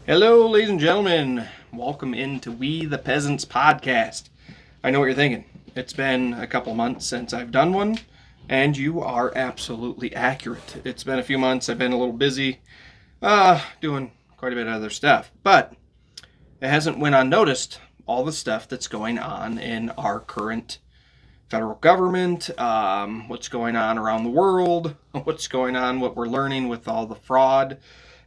Hello, ladies and gentlemen. Welcome into We the Peasants podcast. I know what you're thinking. It's been a couple months since I've done one, and you are absolutely accurate. It's been a few months. I've been a little busy doing quite a bit of other stuff, but it hasn't went unnoticed all the stuff that's going on in our current federal government, what's going on around the world, what's going on, what we're learning with all the fraud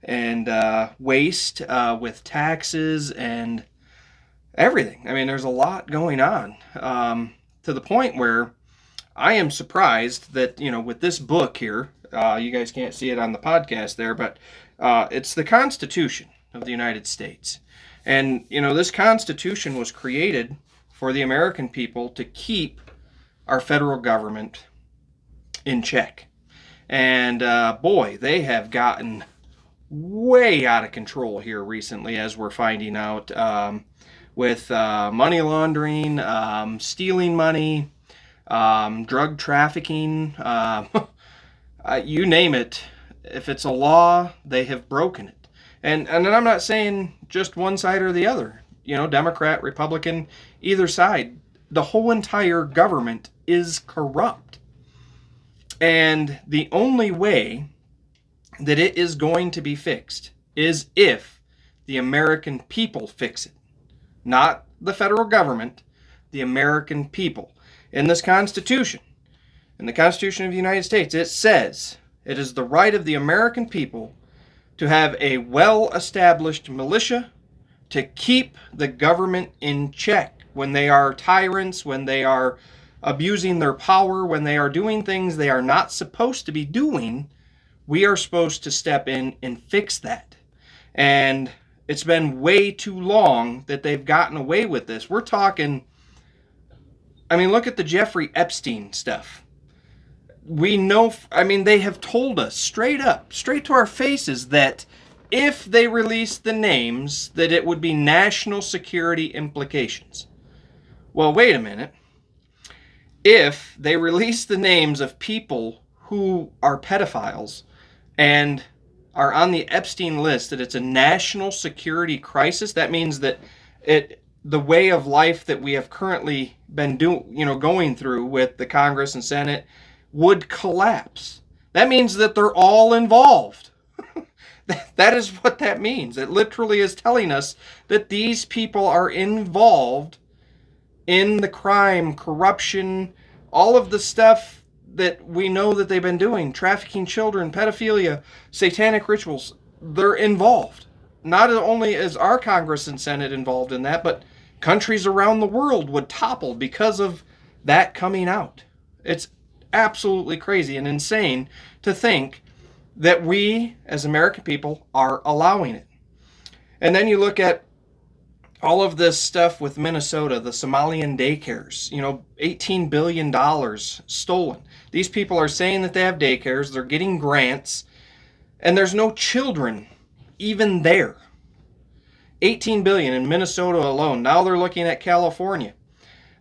and waste with taxes and everything. I mean, there's a lot going on to the point where I am surprised that, with this book here, you guys can't see it on the podcast there, but it's the Constitution of the United States. And, this Constitution was created for the American people to keep our federal government in check. And boy, they have gotten way out of control here recently, as we're finding out, with money laundering, stealing money, drug trafficking, you name it. If it's a law, they have broken it. And I'm not saying just one side or the other, Democrat, Republican, either side. The whole entire government is corrupt. And the only way that it is going to be fixed is if the American people fix it. Not the federal government, the American people. In this Constitution, in the Constitution of the United States, it says it is the right of the American people to have a well-established militia to keep the government in check when they are tyrants, when they are abusing their power, when they are doing things they are not supposed to be doing. We are supposed to step in and fix that. And it's been way too long that they've gotten away with this. We're talking, look at the Jeffrey Epstein stuff. We know, they have told us straight up, straight to our faces, that if they release the names, that it would be national security implications. Well, wait a minute. If they release the names of people who are pedophiles and are on the Epstein list, that it's a national security crisis, that means that the way of life that we have currently been going through with the Congress and Senate would collapse. That means that they're all involved. That is what that means. It literally is telling us that these people are involved in the crime, corruption, all of the stuff that we know that they've been doing, trafficking children, pedophilia, satanic rituals. They're involved. Not only is our Congress and Senate involved in that, but countries around the world would topple because of that coming out. It's absolutely crazy and insane to think that we, as American people, are allowing it. And then you look at all of this stuff with Minnesota, the Somalian daycares, $18 billion stolen. These people are saying that they have daycares, they're getting grants, and there's no children even there. $18 billion in Minnesota alone. Now they're looking at California.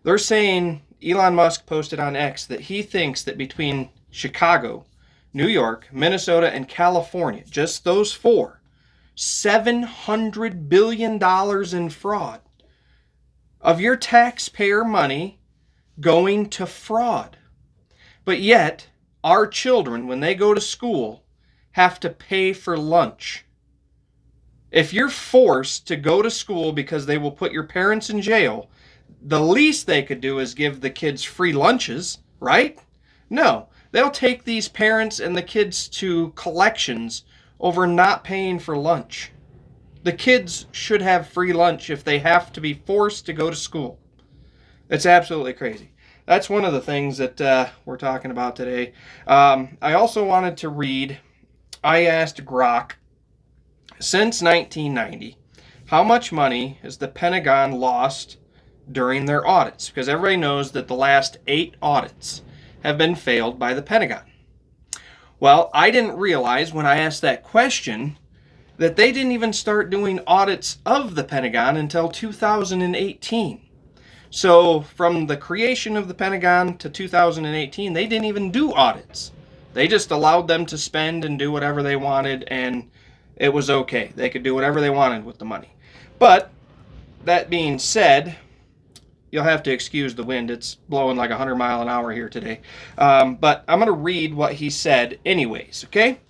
They're saying, Elon Musk posted on X, that he thinks that between Chicago, New York, Minnesota, and California, just those four, $700 billion in fraud of your taxpayer money going to fraud. But yet, our children, when they go to school, have to pay for lunch. If you're forced to go to school because they will put your parents in jail, the least they could do is give the kids free lunches, right? No, they'll take these parents and the kids to collections over not paying for lunch. The kids should have free lunch if they have to be forced to go to school. It's absolutely crazy. That's one of the things that we're talking about today. I also wanted to read, I asked Grok, since 1990, how much money has the Pentagon lost during their audits? Because everybody knows that the last 8 audits have been failed by the Pentagon. Well, I didn't realize when I asked that question that they didn't even start doing audits of the Pentagon until 2018. So from the creation of the Pentagon to 2018, they didn't even do audits. They just allowed them to spend and do whatever they wanted, and it was okay. They could do whatever they wanted with the money. But that being said, you'll have to excuse the wind. It's blowing like 100 mile an hour here today. But I'm going to read what he said anyways, okay?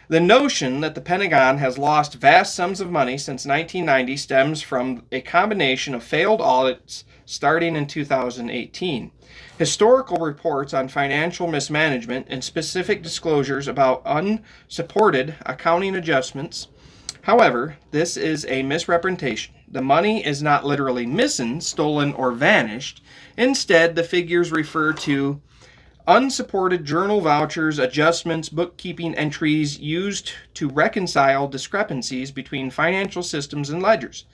The notion that the Pentagon has lost vast sums of money since 1990 stems from a combination of failed audits starting in 2018, historical reports on financial mismanagement, and specific disclosures about unsupported accounting adjustments. However, this is a misrepresentation. The money is not literally missing, stolen, or vanished. Instead, the figures refer to unsupported journal vouchers, adjustments, bookkeeping entries used to reconcile discrepancies between financial systems and ledgers.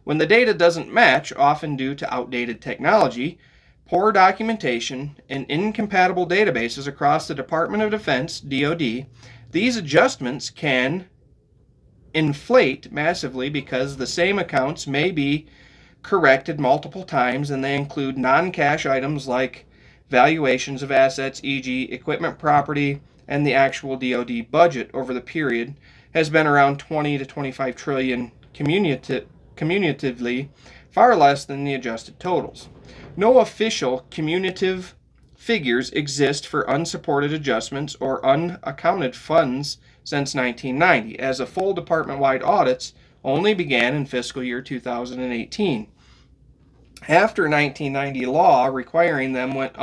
When the data doesn't match, often due to outdated technology, poor documentation, and incompatible databases across the Department of Defense, DoD, these adjustments can inflate massively because the same accounts may be corrected multiple times, and they include non-cash items like valuations of assets, e.g. equipment, property, and the actual DoD budget over the period has been around 20 to 25 trillion cumulatively, far less than the adjusted totals. No official cumulative figures exist for unsupported adjustments or unaccounted funds since 1990, as the full department-wide audits only began in fiscal year 2018. After 1990 law requiring them went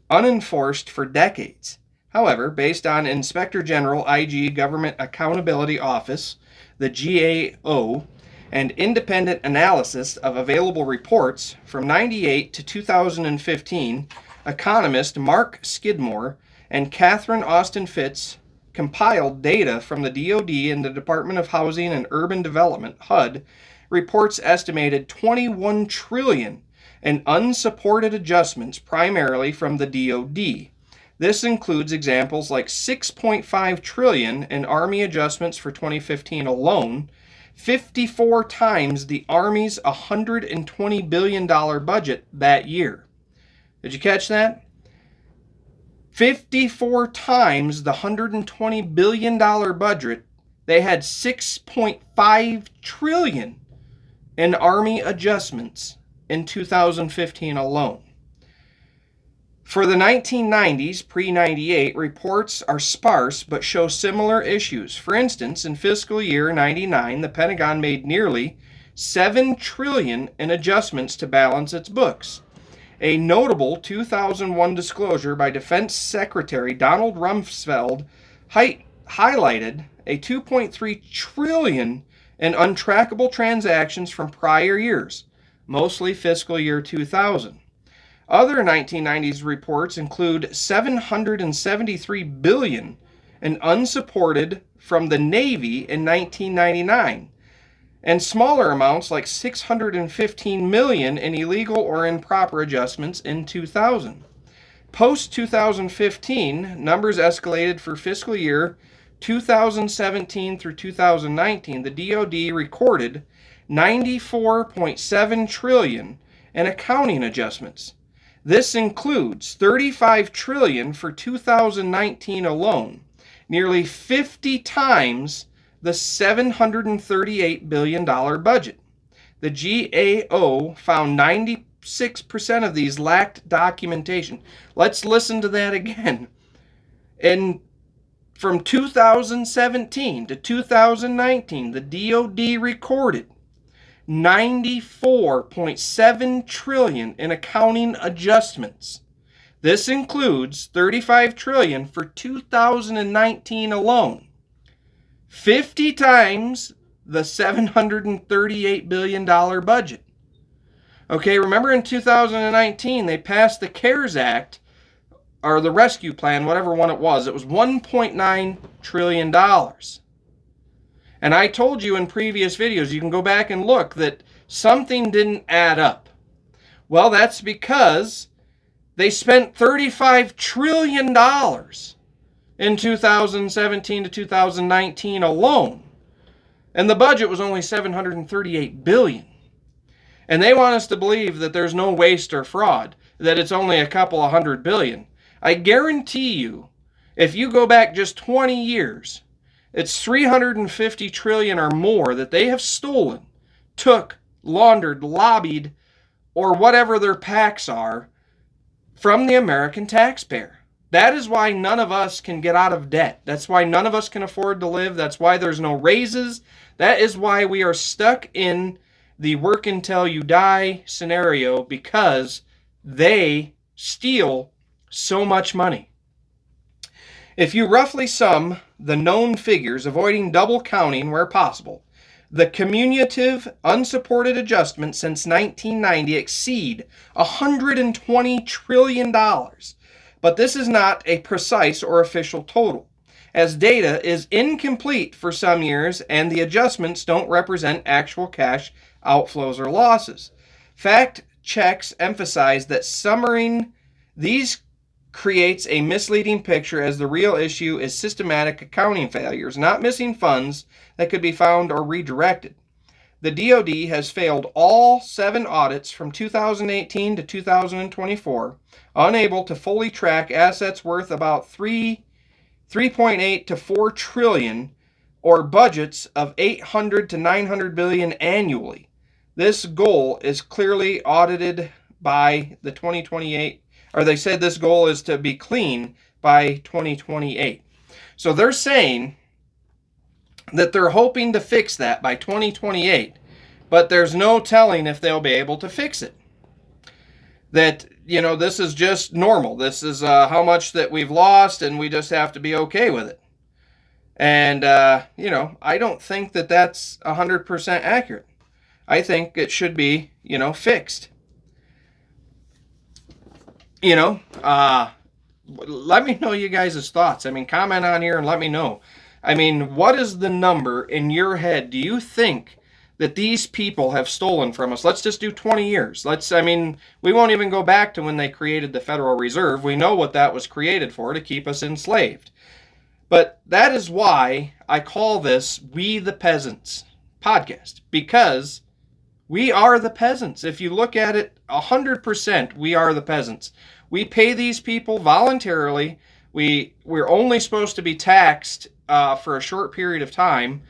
unenforced for decades. However, based on Inspector General IG Government Accountability Office, the GAO, and independent analysis of available reports from 98 to 2015, economist Mark Skidmore and Catherine Austin Fitz compiled data from the DoD and the Department of Housing and Urban Development, HUD, reports estimated $21 trillion in unsupported adjustments primarily from the DoD. This includes examples like $6.5 trillion in Army adjustments for 2015 alone, 54 times the Army's $120 billion budget that year. Did you catch that? 54 times the $120 billion budget, they had $6.5 trillion in Army adjustments in 2015 alone. For the 1990s, pre-98, reports are sparse but show similar issues. For instance, in fiscal year 99, the Pentagon made nearly $7 trillion in adjustments to balance its books. A notable 2001 disclosure by Defense Secretary Donald Rumsfeld highlighted a $2.3 trillion in untrackable transactions from prior years, mostly fiscal year 2000. Other 1990s reports include $773 billion in unsupported from the Navy in 1999, and smaller amounts like $615 million in illegal or improper adjustments in 2000. Post-2015, numbers escalated for fiscal year 2017 through 2019. The DoD recorded $94.7 trillion in accounting adjustments. This includes $35 trillion for 2019 alone, nearly 50 times the $738 billion budget. The GAO found 96% of these lacked documentation. Let's listen to that again. From 2017 to 2019, the DoD recorded $94.7 trillion in accounting adjustments. This includes $35 trillion for 2019 alone, 50 times the $738 billion budget. Okay, remember in 2019, they passed the CARES Act, or the rescue plan, whatever one it was. It was $1.9 trillion. And I told you in previous videos, you can go back and look, that something didn't add up. Well, that's because they spent $35 trillion in 2017 to 2019 alone. And the budget was only $738 billion. And they want us to believe that there's no waste or fraud, that it's only a couple of $100 billion. I guarantee you, if you go back just 20 years, It's 350 trillion or more that they have stolen, took, laundered, lobbied, or whatever their pacts are from the American taxpayer. That is why none of us can get out of debt. That's why none of us can afford to live. That's why there's no raises. That is why we are stuck in the work until you die scenario, because they steal so much money. If you roughly sum the known figures, avoiding double counting where possible, the cumulative unsupported adjustments since 1990 exceed $120 trillion. But this is not a precise or official total, as data is incomplete for some years and the adjustments don't represent actual cash outflows or losses. Fact checks emphasize that summarizing these creates a misleading picture, as the real issue is systematic accounting failures, not missing funds that could be found or redirected. The DoD has failed all 7 audits from 2018 to 2024, unable to fully track assets worth about 3.8 to 4 trillion, or budgets of 800 to 900 billion annually. This goal is clearly audited by the 2028, or they said this goal is to be clean by 2028. So they're saying that they're hoping to fix that by 2028, but there's no telling if they'll be able to fix it. That, this is just normal. This is how much that we've lost, and we just have to be okay with it. And, I don't think that that's 100% accurate. I think it should be, fixed. Let me know you guys' thoughts. Comment on here and let me know. What is the number in your head do you think that these people have stolen from us? Let's just do 20 years. We won't even go back to when they created the Federal Reserve. We know what that was created for, to keep us enslaved. But that is why I call this We the Peasants podcast, because we are the peasants. If you look at it, 100%, we are the peasants. We pay these people voluntarily. We're only supposed to be taxed for a short period of time,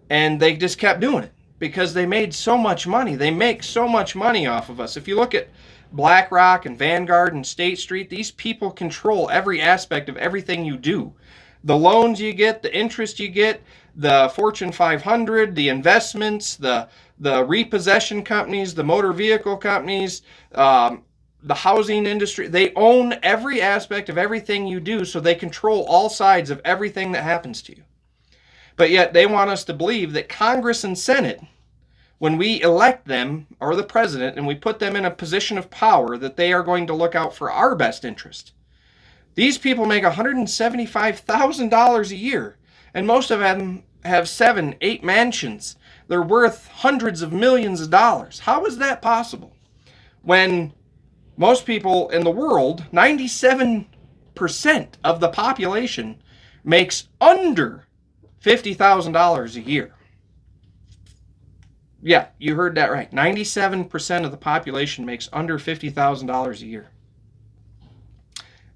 and they just kept doing it because they made so much money. They make so much money off of us. If you look at BlackRock and Vanguard and State Street, these people control every aspect of everything you do. The loans you get, the interest you get, the Fortune 500, the investments, the repossession companies, the motor vehicle companies, the housing industry. They own every aspect of everything you do, so they control all sides of everything that happens to you. But yet they want us to believe that Congress and Senate, when we elect them, or the president, and we put them in a position of power, that they are going to look out for our best interest. These people make $175,000 a year, and most of them have 7, 8 mansions. They're worth hundreds of millions of dollars. How is that possible? When most people in the world, 97% of the population, makes under $50,000 a year. Yeah, you heard that right. 97% of the population makes under $50,000 a year.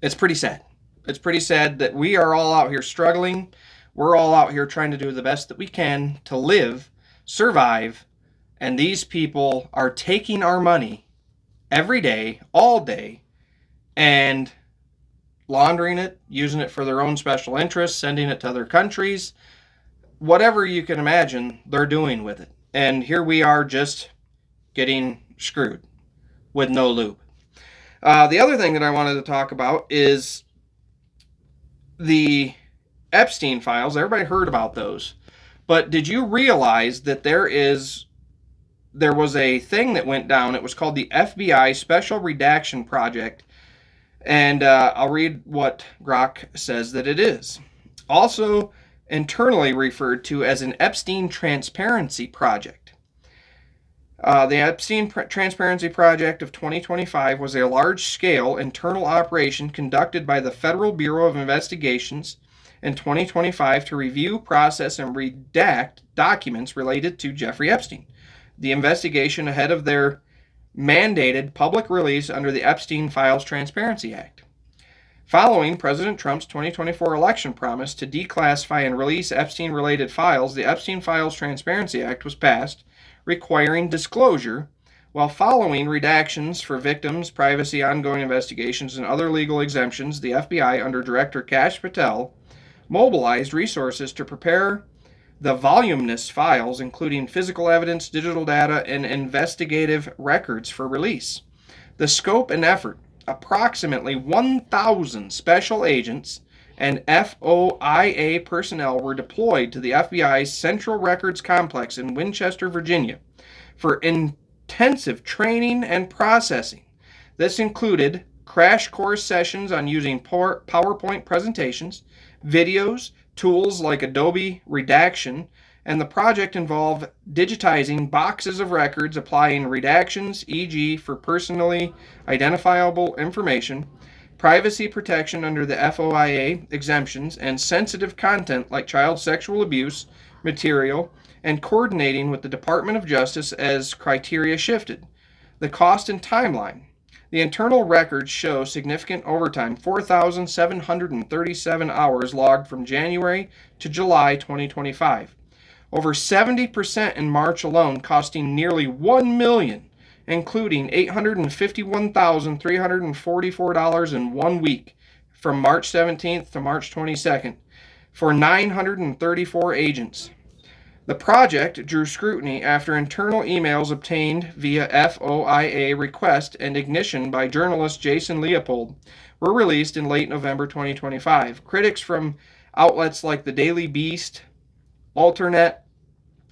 It's pretty sad. It's pretty sad that we are all out here struggling. We're all out here trying to do the best that we can to live, survive, and these people are taking our money every day, all day, and laundering it, using it for their own special interests, sending it to other countries. Whatever you can imagine, they're doing with it. And here we are just getting screwed with no lube. The other thing that I wanted to talk about is the Epstein files. Everybody heard about those. But did you realize that there was a thing that went down? It was called the FBI Special Redaction Project. And I'll read what Grok says that it is. Also internally referred to as an Epstein Transparency Project. The Epstein Transparency Project of 2025 was a large-scale internal operation conducted by the Federal Bureau of Investigations in 2025 to review, process, and redact documents related to Jeffrey Epstein. The investigation ahead of their mandated public release under the Epstein Files Transparency Act. Following President Trump's 2024 election promise to declassify and release Epstein-related files, the Epstein Files Transparency Act was passed, requiring disclosure, while following redactions for victims, privacy, ongoing investigations, and other legal exemptions. The FBI, under Director Kash Patel, mobilized resources to prepare the voluminous files, including physical evidence, digital data, and investigative records, for release. The scope and effort: approximately 1,000 special agents and FOIA personnel were deployed to the FBI's Central Records Complex in Winchester, Virginia, for intensive training and processing. This included crash course sessions on using PowerPoint presentations, videos, tools like Adobe Redaction, and the project involved digitizing boxes of records, applying redactions, e.g. for personally identifiable information, privacy protection under the FOIA exemptions, and sensitive content like child sexual abuse material, and coordinating with the Department of Justice as criteria shifted. The cost and timeline: the internal records show significant overtime, 4,737 hours logged from January to July 2025. Over 70% in March alone, costing nearly $1 million, including $851,344 in 1 week, from March 17th to March 22nd, for 934 agents. The project drew scrutiny after internal emails obtained via FOIA request and ignition by journalist Jason Leopold were released in late November 2025. Critics from outlets like the Daily Beast, Alternet,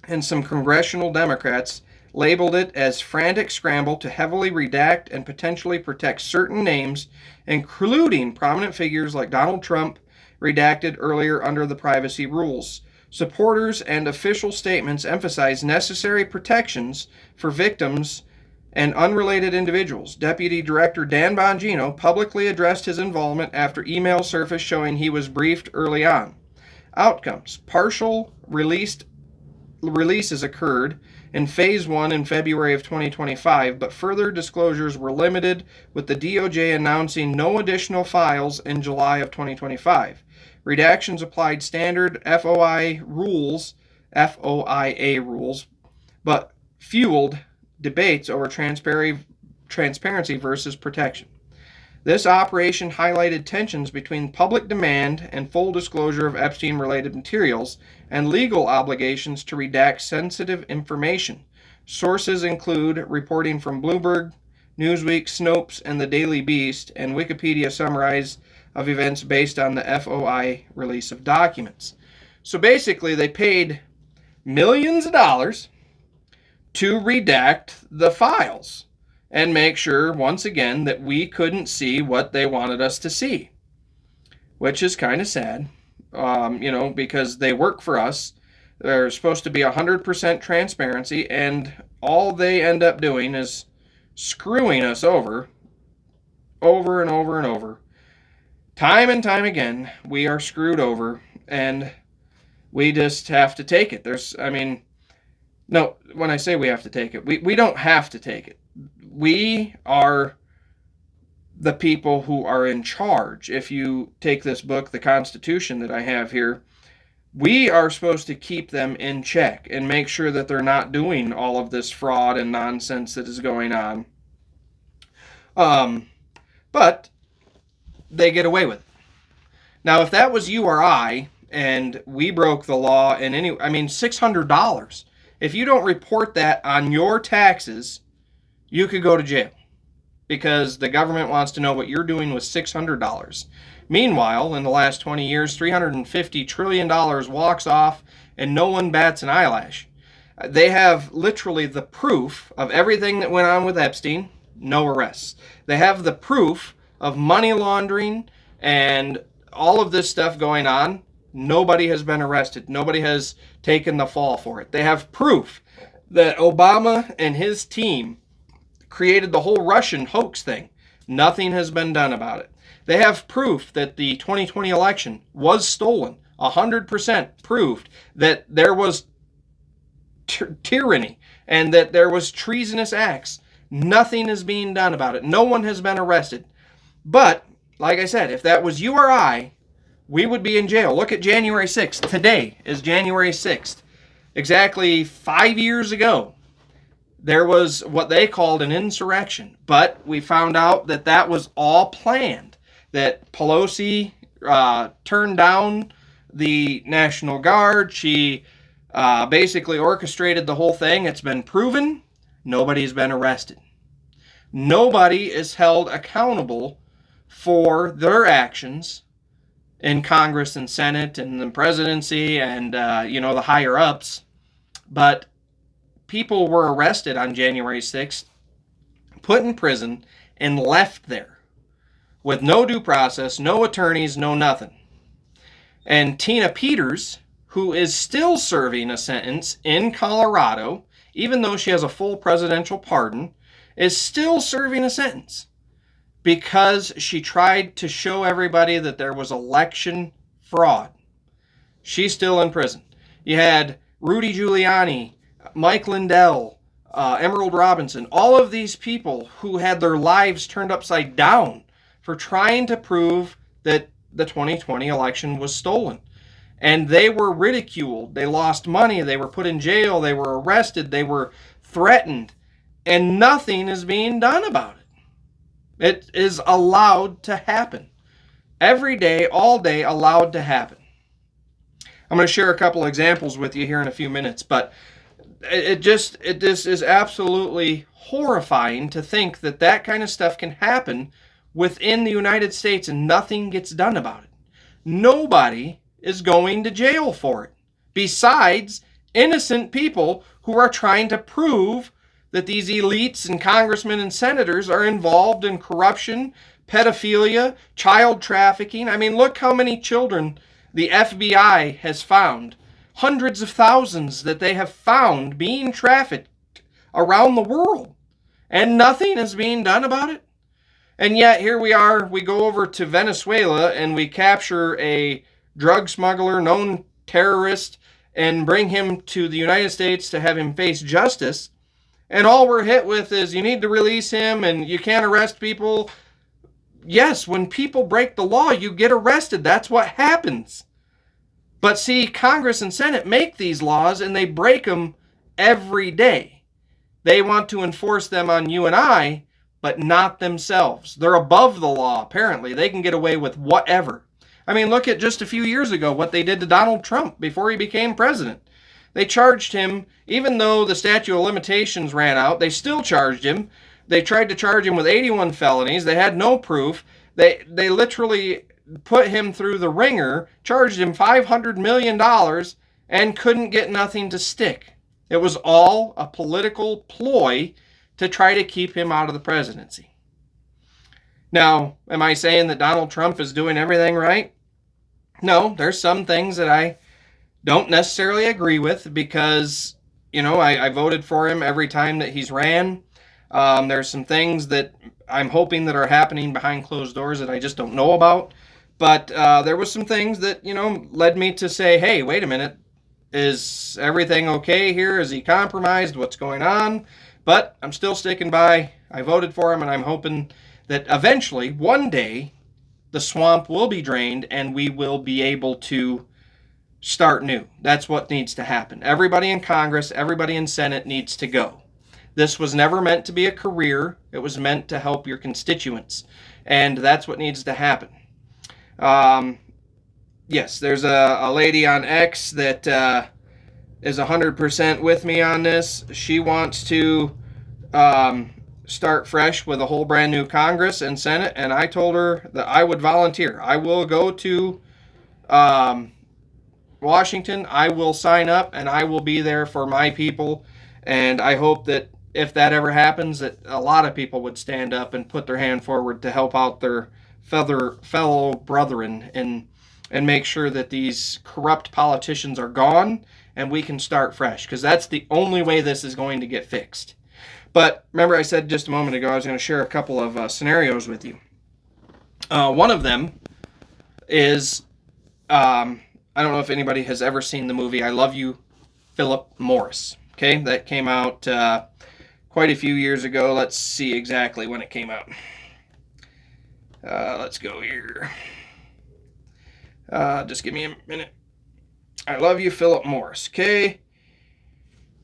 and some congressional Democrats labeled it as frantic scramble to heavily redact and potentially protect certain names, including prominent figures like Donald Trump, redacted earlier under the privacy rules. Supporters and official statements emphasize necessary protections for victims and unrelated individuals. Deputy Director Dan Bongino publicly addressed his involvement after emails surfaced showing he was briefed early on. Outcomes: partial releases occurred in Phase 1 in February of 2025, but further disclosures were limited, with the DOJ announcing no additional files in July of 2025. Redactions applied standard FOIA rules, but fueled debates over transparency versus protection. This operation highlighted tensions between public demand and full disclosure of Epstein-related materials and legal obligations to redact sensitive information. Sources include reporting from Bloomberg, Newsweek, Snopes, and the Daily Beast, and Wikipedia summarize of events based on the FOI release of documents. So basically, they paid millions of dollars to redact the files and make sure, once again, that we couldn't see what they wanted us to see, which is kind of sad, because they work for us. They're supposed to be 100% transparency, and all they end up doing is screwing us over and over and over. Time and time again, we are screwed over, and we just have to take it. No, when I say we have to take it, we don't have to take it. We are the people who are in charge. If you take this book, the Constitution that I have here, we are supposed to keep them in check and make sure that they're not doing all of this fraud and nonsense that is going on. But they get away with it. Now, if that was you or I, and we broke the law in $600. If you don't report that on your taxes, you could go to jail because the government wants to know what you're doing with $600. Meanwhile, in the last 20 years, $350 trillion walks off and no one bats an eyelash. They have literally the proof of everything that went on with Epstein, no arrests. They have the proof of money laundering and all of this stuff going on. Nobody has been arrested. Nobody has taken the fall for it. They have proof that Obama and his team created the whole Russian hoax thing. Nothing has been done about it. They have proof that the 2020 election was stolen. 100% proved that there was tyranny and that there was treasonous acts. Nothing is being done about it. No one has been arrested. But like I said, if that was you or I, we would be in jail. Look at January 6th. Today is January 6th. Exactly 5 years ago, there was what they called an insurrection. But we found out that that was all planned. That Pelosi turned down the National Guard. She basically orchestrated the whole thing. It's been proven. Nobody's been arrested. Nobody is held accountable for their actions in Congress and Senate and the presidency and, the higher ups. But people were arrested on January 6th, put in prison, and left there with no due process, no attorneys, no nothing. And Tina Peters, who is still serving a sentence in Colorado, even though she has a full presidential pardon, is still serving a sentence because she tried to show everybody that there was election fraud. She's still in prison. You had Rudy Giuliani, Mike Lindell, Emerald Robinson, all of these people who had their lives turned upside down for trying to prove that the 2020 election was stolen. And they were ridiculed. They lost money. They were put in jail. They were arrested. They were threatened. And nothing is being done about it. It is allowed to happen. Every day, all day, allowed to happen. I'm going to share a couple examples with you here in a few minutes, but it just is absolutely horrifying to think that that kind of stuff can happen within the United States and nothing gets done about it. Nobody is going to jail for it, besides innocent people who are trying to prove that these elites and congressmen and senators are involved in corruption, pedophilia, child trafficking. I mean, look how many children the FBI has found. Hundreds of thousands that they have found being trafficked around the world. And nothing is being done about it. And yet, here we are, we go over to Venezuela and we capture a drug smuggler, known terrorist, and bring him to the United States to have him face justice. And all we're hit with is you need to release him and you can't arrest people. Yes, when people break the law, you get arrested. That's what happens. But see, Congress and Senate make these laws and they break them every day. They want to enforce them on you and I, but not themselves. They're above the law, apparently. They can get away with whatever. I mean, look at just a few years ago what they did to Donald Trump before he became president. They charged him, even though the statute of limitations ran out, they still charged him. They tried to charge him with 81 felonies. They had no proof. They literally put him through the ringer, charged him $500 million, and couldn't get nothing to stick. It was all a political ploy to try to keep him out of the presidency. Now, am I saying that Donald Trump is doing everything right? No, there's some things that I don't necessarily agree with because, I voted for him every time that he's ran. There's some things that I'm hoping that are happening behind closed doors that I just don't know about. But there was some things that, led me to say, hey, wait a minute. Is everything okay here? Is he compromised? What's going on? But I'm still sticking by. I voted for him, and I'm hoping that eventually, one day, the swamp will be drained and we will be able to start new. That's what needs to happen. Everybody in Congress, everybody in Senate needs to go. This was never meant to be a career. It was meant to help your constituents. And that's what needs to happen. Yes, there's a lady on X that is 100% with me on this. She wants to start fresh with a whole brand new Congress and Senate, and I told her that I would volunteer. I will go to Washington. I will sign up, and I will be there for my people. And I hope that if that ever happens, that a lot of people would stand up and put their hand forward to help out their fellow brethren and make sure that these corrupt politicians are gone and we can start fresh, because that's the only way this is going to get fixed. But remember, I said just a moment ago I was going to share a couple of scenarios with you. One of them is, I don't know if anybody has ever seen the movie I Love You, Philip Morris. Okay, that came out quite a few years ago. Let's see exactly when it came out. Let's go here. Just give me a minute. I Love You, Philip Morris. Okay.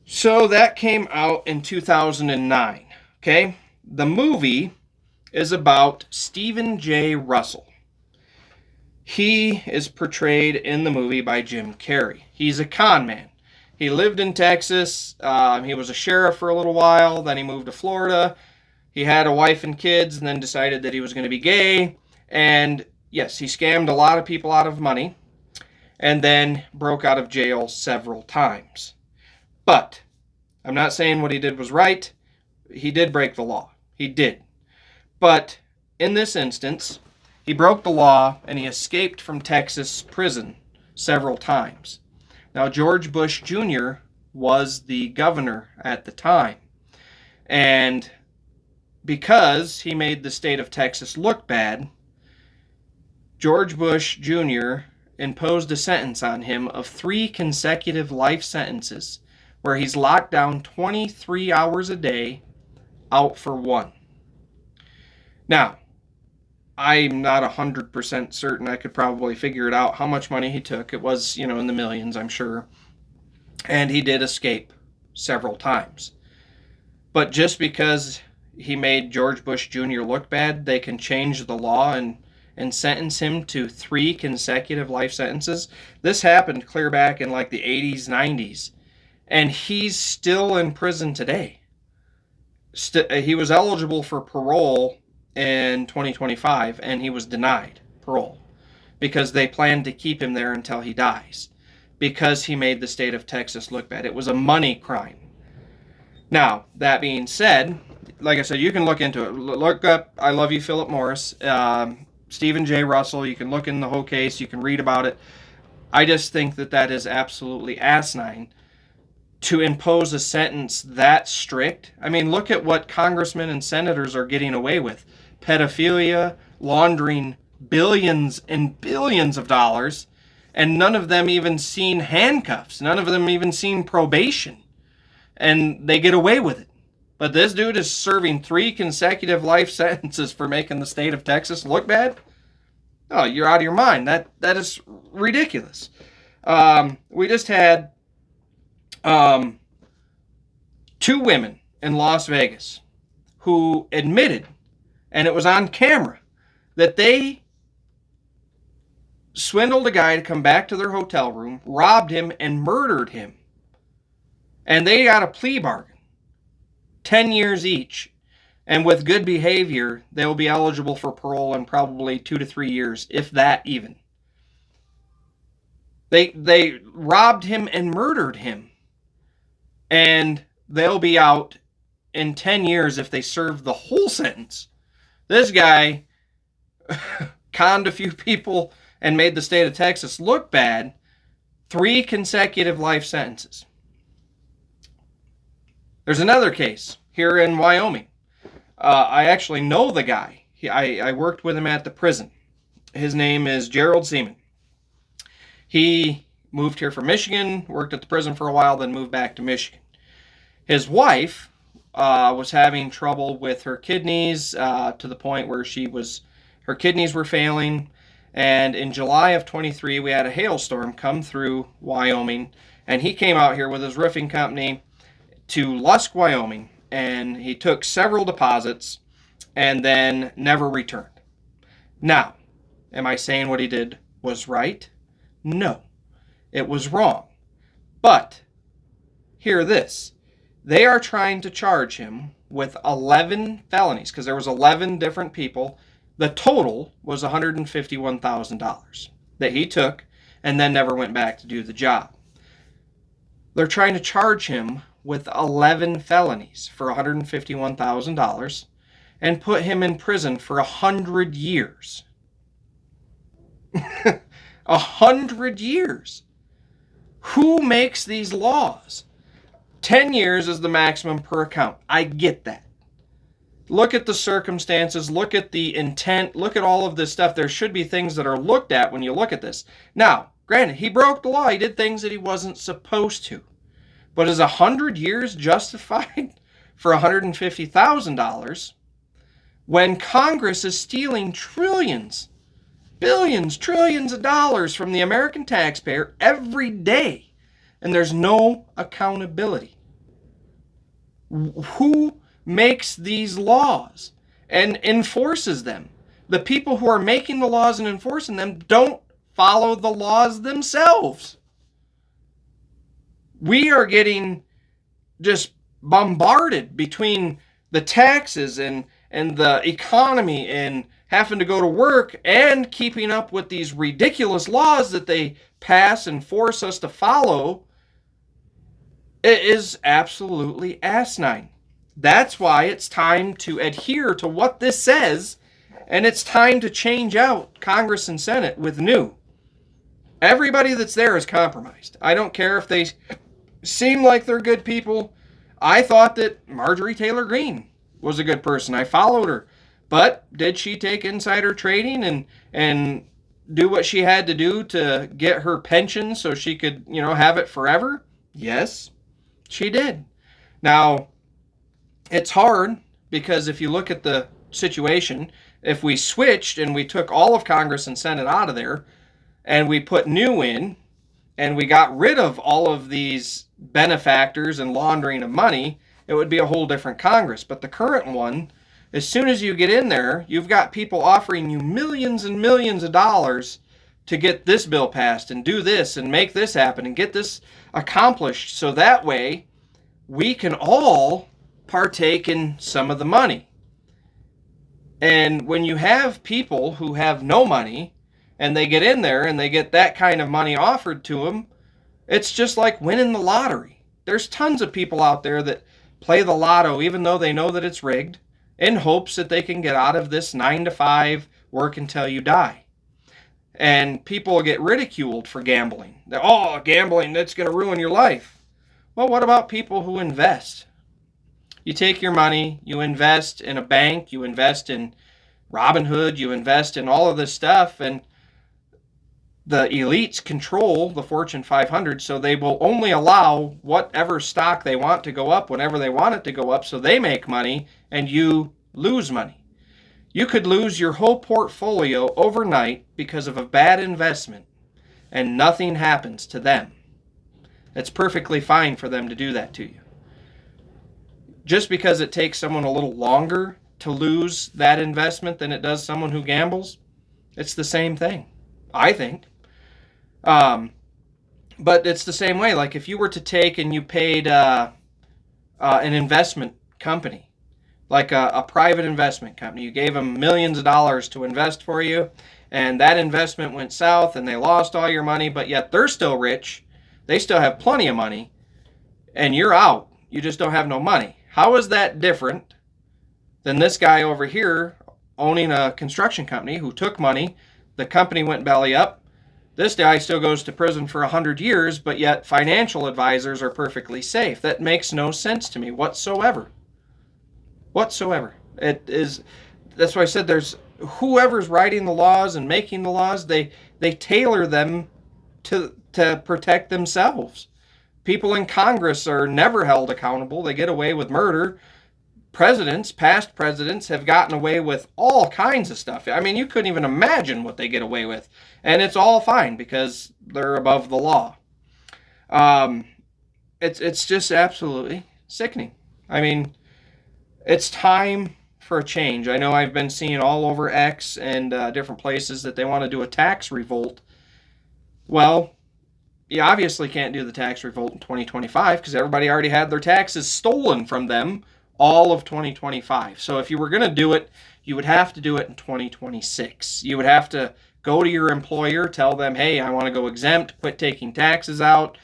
So that came out in 2009. Okay. The movie is about Stephen J. Russell. He is portrayed in the movie by Jim Carrey. He's a con man. He lived in Texas. He was a sheriff for a little while. Then he moved to Florida. He had a wife and kids and then decided that he was going to be gay. And yes, he scammed a lot of people out of money and then broke out of jail several times. But I'm not saying what he did was right. He did break the law. He did. But in this instance, he broke the law and he escaped from Texas prison several times. Now, George Bush Jr. was the governor at the time. And because he made the state of Texas look bad, George Bush Jr. imposed a sentence on him of 3 consecutive life sentences where he's locked down 23 hours a day, out for 1. Now, I'm not 100% certain. I could probably figure it out how much money he took. It was, in the millions, I'm sure. And he did escape several times. But just because he made George Bush Jr. look bad, they can change the law and sentence him to 3 consecutive life sentences. This happened clear back in like the 80s, 90s. And he's still in prison today. He was eligible for parole in 2025, and he was denied parole because they planned to keep him there until he dies because he made the state of Texas look bad. It was a money crime. Now, that being said, like I said, you can look into it. Look up I Love You, Philip Morris, Stephen J. Russell. You can look in the whole case. You can read about it. I just think that is absolutely asinine to impose a sentence that strict. I mean, look at what congressmen and senators are getting away with. Pedophilia, laundering billions and billions of dollars, and none of them even seen handcuffs. None of them even seen probation. And they get away with it. But this dude is serving 3 consecutive life sentences for making the state of Texas look bad? Oh, you're out of your mind. That is ridiculous. We just had 2 women in Las Vegas who admitted, and it was on camera, that they swindled a guy to come back to their hotel room, robbed him, and murdered him. And they got a plea bargain. 10 years each. And with good behavior, they will be eligible for parole in probably 2 to 3 years, if that even. They robbed him and murdered him. And they'll be out in 10 years if they serve the whole sentence. This guy conned a few people and made the state of Texas look bad. 3 consecutive life sentences. There's another case here in Wyoming. I actually know the guy. I worked with him at the prison. His name is Gerald Seaman. He moved here from Michigan, worked at the prison for a while, then moved back to Michigan. His wife was having trouble with her kidneys to the point where her kidneys were failing. And in July of 23, we had a hailstorm come through Wyoming. And he came out here with his roofing company to Lusk, Wyoming. And he took several deposits and then never returned. Now, am I saying what he did was right? No, it was wrong. But hear this. They are trying to charge him with 11 felonies because there was 11 different people. The total was $151,000 that he took and then never went back to do the job. They're trying to charge him with 11 felonies for $151,000 and put him in prison for 100 years. 100 years. Who makes these laws? 10 years is the maximum per account. I get that. Look at the circumstances. Look at the intent. Look at all of this stuff. There should be things that are looked at when you look at this. Now, granted, he broke the law. He did things that he wasn't supposed to. But is 100 years justified for $150,000 when Congress is stealing trillions, billions, trillions of dollars from the American taxpayer every day, and there's no accountability? Who makes these laws and enforces them? The people who are making the laws and enforcing them don't follow the laws themselves. We are getting just bombarded between the taxes and the economy and having to go to work and keeping up with these ridiculous laws that they pass and force us to follow. It is absolutely asinine. That's why it's time to adhere to what this says, and it's time to change out Congress and Senate with new. Everybody that's there is compromised. I don't care if they seem like they're good people. I thought that Marjorie Taylor Greene was a good person. I followed her. But did she take insider trading and do what she had to do to get her pension so she could, have it forever? Yes, she did. Now, it's hard because if you look at the situation, if we switched and we took all of Congress and Senate out of there and we put new in and we got rid of all of these benefactors and laundering of money, it would be a whole different Congress. But the current one, as soon as you get in there, you've got people offering you millions and millions of dollars to get this bill passed and do this and make this happen and get this accomplished, so that way we can all partake in some of the money. And when you have people who have no money and they get in there and they get that kind of money offered to them, it's just like winning the lottery. There's tons of people out there that play the lotto even though they know that it's rigged, in hopes that they can get out of this 9-to-5 work until you die. And people get ridiculed for gambling. Oh, gambling, that's going to ruin your life. Well, what about people who invest? You take your money, you invest in a bank, you invest in Robinhood, you invest in all of this stuff, and the elites control the Fortune 500, so they will only allow whatever stock they want to go up whenever they want it to go up, so they make money and you lose money. You could lose your whole portfolio overnight because of a bad investment, and nothing happens to them. It's perfectly fine for them to do that to you. Just because it takes someone a little longer to lose that investment than it does someone who gambles, it's the same thing, I think. But it's the same way. Like if you were to take and you paid an investment company, like a private investment company, you gave them millions of dollars to invest for you, and that investment went south and they lost all your money, but yet they're still rich, they still have plenty of money, and you're out. You just don't have no money. How is that different than this guy over here owning a construction company who took money, the company went belly up, this guy still goes to prison for 100 years, but yet financial advisors are perfectly safe? That makes no sense to me whatsoever. Whatsoever. That's why I said there's whoever's writing the laws and making the laws, they tailor them to protect themselves. People in Congress are never held accountable. They get away with murder. Past presidents have gotten away with all kinds of stuff. I mean, you couldn't even imagine what they get away with. And it's all fine because they're above the law. It's just absolutely sickening. I mean, it's time for a change. I know I've been seeing all over X and different places that they want to do a tax revolt. Well, you obviously can't do the tax revolt in 2025 because everybody already had their taxes stolen from them all of 2025. So if you were going to do it, you would have to do it in 2026. You would have to go to your employer, tell them, hey, I want to go exempt, quit taking taxes out,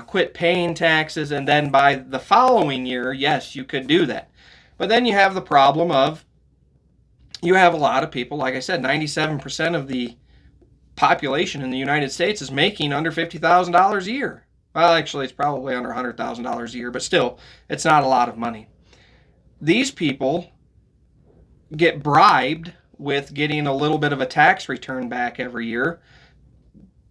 quit paying taxes, and then by the following year, yes, you could do that. But then you have the problem of, you have a lot of people, like I said, 97% of the population in the United States is making under $50,000 a year. Well, actually, it's probably under $100,000 a year, but still, it's not a lot of money. These people get bribed with getting a little bit of a tax return back every year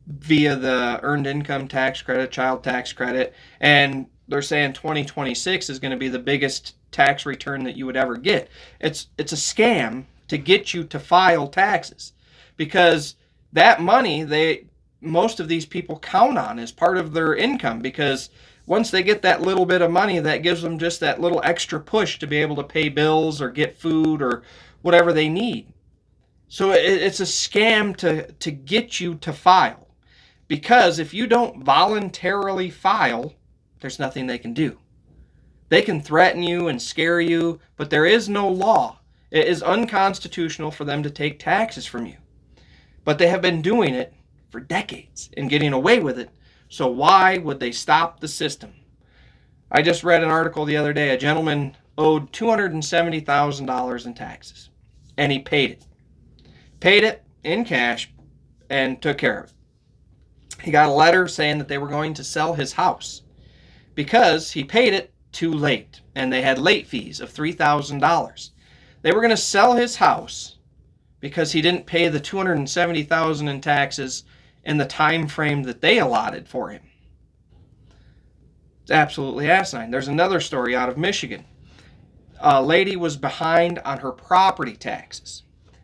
via the Earned Income Tax Credit, Child Tax Credit, and they're saying 2026 is going to be the biggest tax return that you would ever get. It's a scam to get you to file taxes, because that money most of these people count on as part of their income, because once they get that little bit of money, that gives them just that little extra push to be able to pay bills or get food or whatever they need. So it's a scam to get you to file, because if you don't voluntarily file, there's nothing they can do. They can threaten you and scare you, but there is no law. It is unconstitutional for them to take taxes from you. But they have been doing it for decades and getting away with it. So why would they stop the system? I just read an article the other day. A gentleman owed $270,000 in taxes, and he paid it. Paid it in cash and took care of it. He got a letter saying that they were going to sell his house because he paid it too late, and they had late fees of $3,000. They were going to sell his house because he didn't pay the $270,000 in taxes in the time frame that they allotted for him. It's absolutely asinine. There's another story out of Michigan. A lady was behind on her property taxes.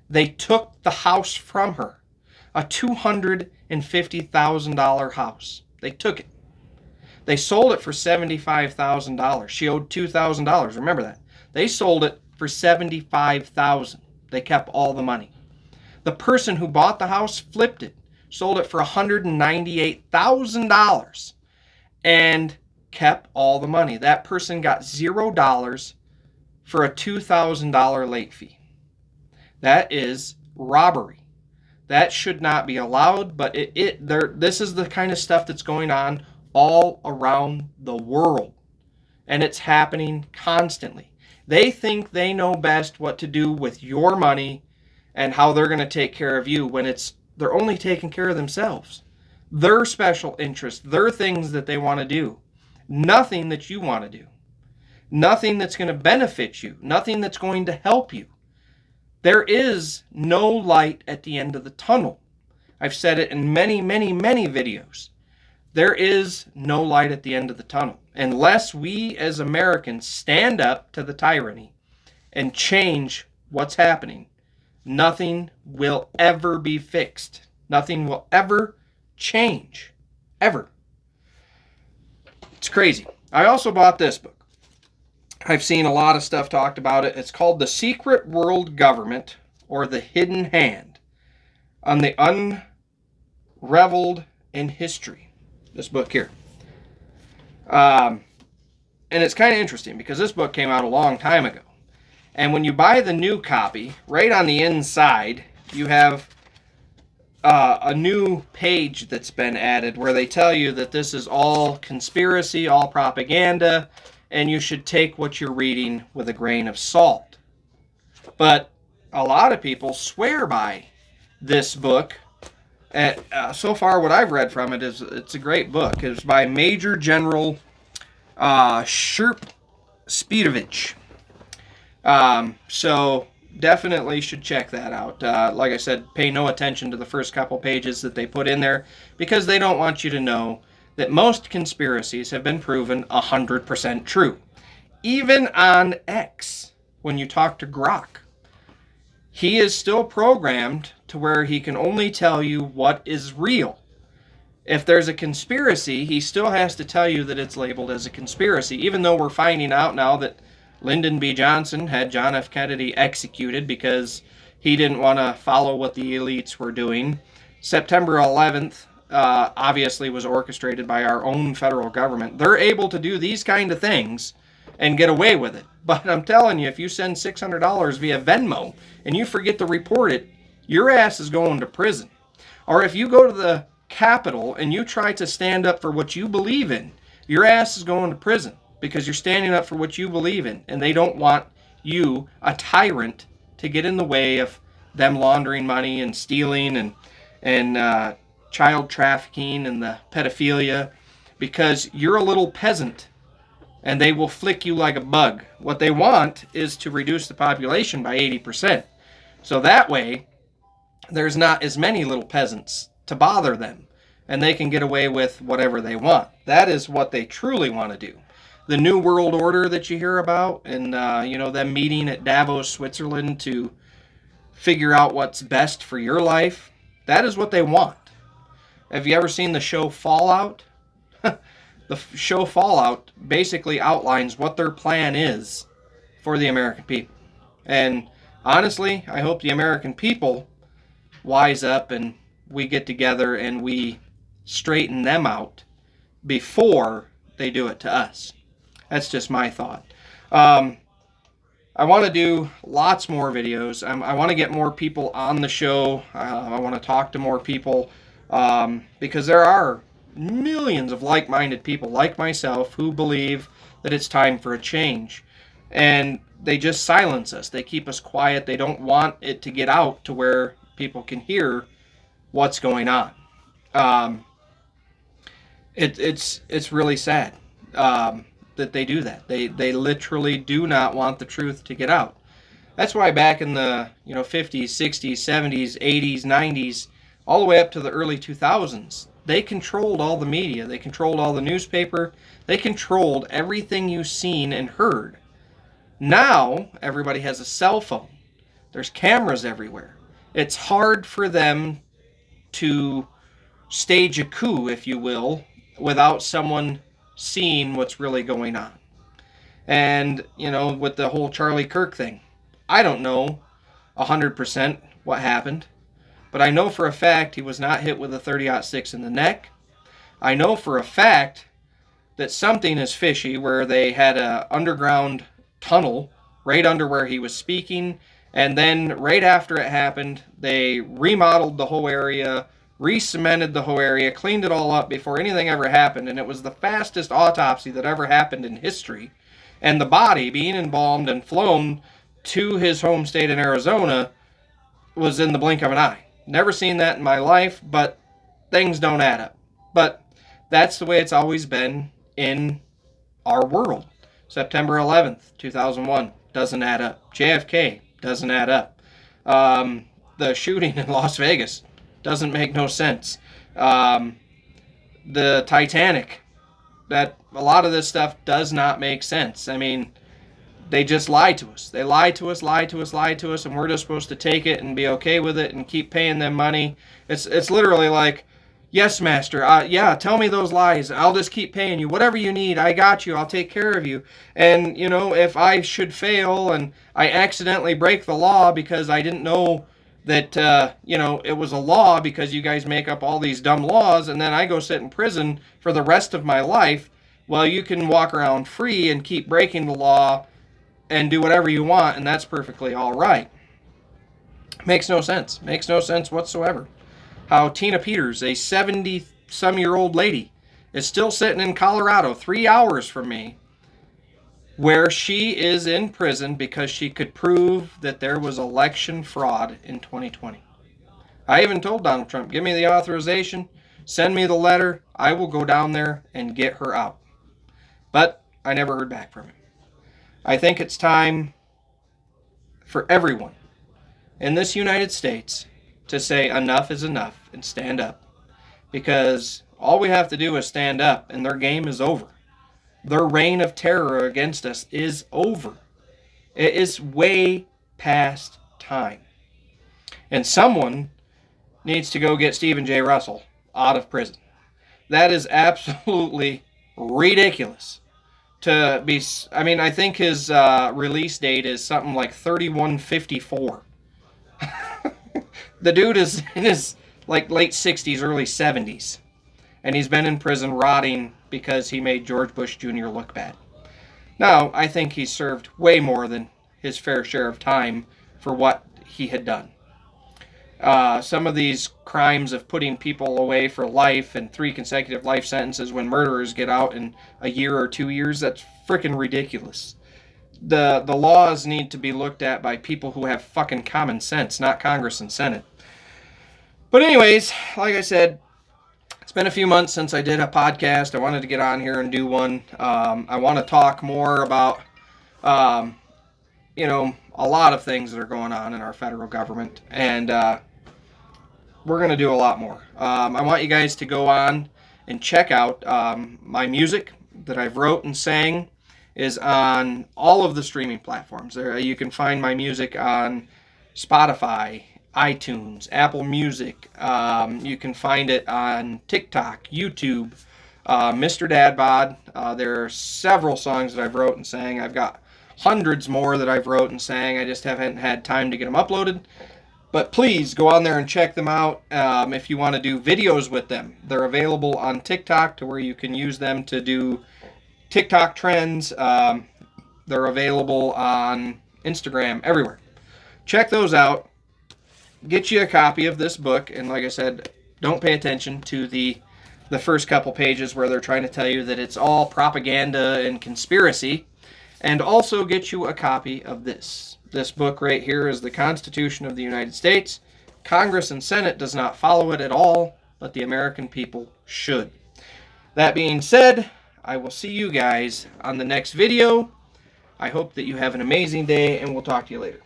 They took the house from her, a $250,000 house. They took it. They sold it for $75,000. She owed $2,000. Remember that. They sold it for $75,000. They kept all the money. The person who bought the house flipped it, sold it for $198,000, and kept all the money. That person got $0 for a $2,000 late fee. That is robbery. That should not be allowed, but this is the kind of stuff that's going on all around the world, and it's happening constantly. They think they know best what to do with your money and how they're going to take care of you, when they're only taking care of themselves. Their special interests, their things that they want to do. Nothing that you want to do. Nothing that's going to benefit you. Nothing that's going to help you. There is no light at the end of the tunnel. I've said it in many, many, many videos. There is no light at the end of the tunnel. Unless we as Americans stand up to the tyranny and change what's happening, nothing will ever be fixed. Nothing will ever change. Ever. It's crazy. I also bought this book. I've seen a lot of stuff talked about it. It's called The Secret World Government, or The Hidden Hand, on the Unraveled in History. This book here. And it's kind of interesting because this book came out a long time ago. And when you buy the new copy, right on the inside, you have a new page that's been added where they tell you that this is all conspiracy, all propaganda, and you should take what you're reading with a grain of salt. But a lot of people swear by this book. So far, what I've read from it is it's a great book. It's by Major General Sherp Spidovich. So definitely should check that out. Like I said, pay no attention to the first couple pages that they put in there, because they don't want you to know that most conspiracies have been proven 100% true. Even on X, when you talk to Grok, he is still programmed to where he can only tell you what is real. If there's a conspiracy, he still has to tell you that it's labeled as a conspiracy, even though we're finding out now that Lyndon B. Johnson had John F. Kennedy executed because he didn't want to follow what the elites were doing. September 11th obviously was orchestrated by our own federal government. They're able to do these kind of things and get away with it. But I'm telling you, if you send $600 via Venmo and you forget to report it, your ass is going to prison. Or if you go to the Capitol and you try to stand up for what you believe in, your ass is going to prison, because you're standing up for what you believe in, and they don't want you, a tyrant, to get in the way of them laundering money and stealing and child trafficking and the pedophilia, because you're a little peasant and they will flick you like a bug. What they want is to reduce the population by 80%. So that way, there's not as many little peasants to bother them, and they can get away with whatever they want. That is what they truly want to do. the New World Order that you hear about, and them meeting at Davos, Switzerland to figure out what's best for your life. That is what they want. Have you ever seen the show Fallout? The show Fallout basically outlines what their plan is for the American people. And honestly, I hope the American people wise up and we get together and we straighten them out before they do it to us. That's just my thought. I want to do lots more videos. I want to get more people on the show. I want to talk to more people because there are millions of like-minded people like myself who believe that it's time for a change. And they just silence us. They keep us quiet. They don't want it to get out to where people can hear what's going on. It's really sad that they do that. They literally do not want the truth to get out. That's why back in the 50s, 60s, 70s, 80s, 90s, all the way up to the early 2000s, they controlled all the media. They controlled all the newspaper. They controlled everything you've seen and heard. Now, everybody has a cell phone. There's cameras everywhere. It's hard for them to stage a coup, if you will, without someone seeing what's really going on. And, with the whole Charlie Kirk thing, I don't know 100% what happened, but I know for a fact he was not hit with a 30-06 in the neck. I know for a fact that something is fishy where they had an underground tunnel right under where he was speaking, and then right after it happened, they remodeled the whole area, re-cemented the whole area, cleaned it all up before anything ever happened, and it was the fastest autopsy that ever happened in history. And the body being embalmed and flown to his home state in Arizona was in the blink of an eye. Never seen that in my life, but things don't add up. But that's the way it's always been in our world. September 11th, 2001, doesn't add up. JFK doesn't add up. The shooting in Las Vegas doesn't make no sense. The Titanic, that a lot of this stuff does not make sense. I mean, they just lie to us. They lie to us, and we're just supposed to take it and be okay with it and keep paying them money. It's literally like, yes, master, yeah, tell me those lies. I'll just keep paying you. Whatever you need, I got you. I'll take care of you. And, if I should fail and I accidentally break the law because I didn't know that, it was a law because you guys make up all these dumb laws, and then I go sit in prison for the rest of my life, well, you can walk around free and keep breaking the law and do whatever you want, and that's perfectly all right. Makes no sense. Makes no sense whatsoever. How Tina Peters, a 70-some-year-old lady, is still sitting in Colorado 3 hours from me, where she is in prison because she could prove that there was election fraud in 2020. I even told Donald Trump, give me the authorization, send me the letter, I will go down there and get her out. But I never heard back from him. I think it's time for everyone in this United States to say enough is enough and stand up. Because all we have to do is stand up and their game is over. Their reign of terror against us is over. It is way past time. And someone needs to go get Stephen J. Russell out of prison. That is absolutely ridiculous. I think his release date is something like 3154. The dude is in his late 60s, early 70s. And he's been in prison rotting because he made George Bush Jr. look bad. Now, I think he served way more than his fair share of time for what he had done. Some of these crimes of putting people away for life and 3 consecutive life sentences when murderers get out in a year or 2 years, that's freaking ridiculous. The laws need to be looked at by people who have fucking common sense, not Congress and Senate. But anyways, like I said, it's been a few months since I did a podcast. I wanted to get on here and do one. I want to talk more about, a lot of things that are going on in our federal government. And we're going to do a lot more. I want you guys to go on and check out my music that I've wrote and sang. is on all of the streaming platforms. You can find my music on Spotify, iTunes, Apple Music. You can find it on TikTok, YouTube, Mr. Dad Bod. There are several songs that I've wrote and sang. I've got hundreds more that I've wrote and sang. I just haven't had time to get them uploaded. But please go on there and check them out if you want to do videos with them. They're available on TikTok to where you can use them to do TikTok trends. They're available on Instagram, everywhere. Check those out. Get you a copy of this book. And like I said, don't pay attention to the first couple pages where they're trying to tell you that it's all propaganda and conspiracy. And also get you a copy of this. This book right here is the Constitution of the United States. Congress and Senate does not follow it at all, but the American people should. That being said, I will see you guys on the next video. I hope that you have an amazing day, and we'll talk to you later.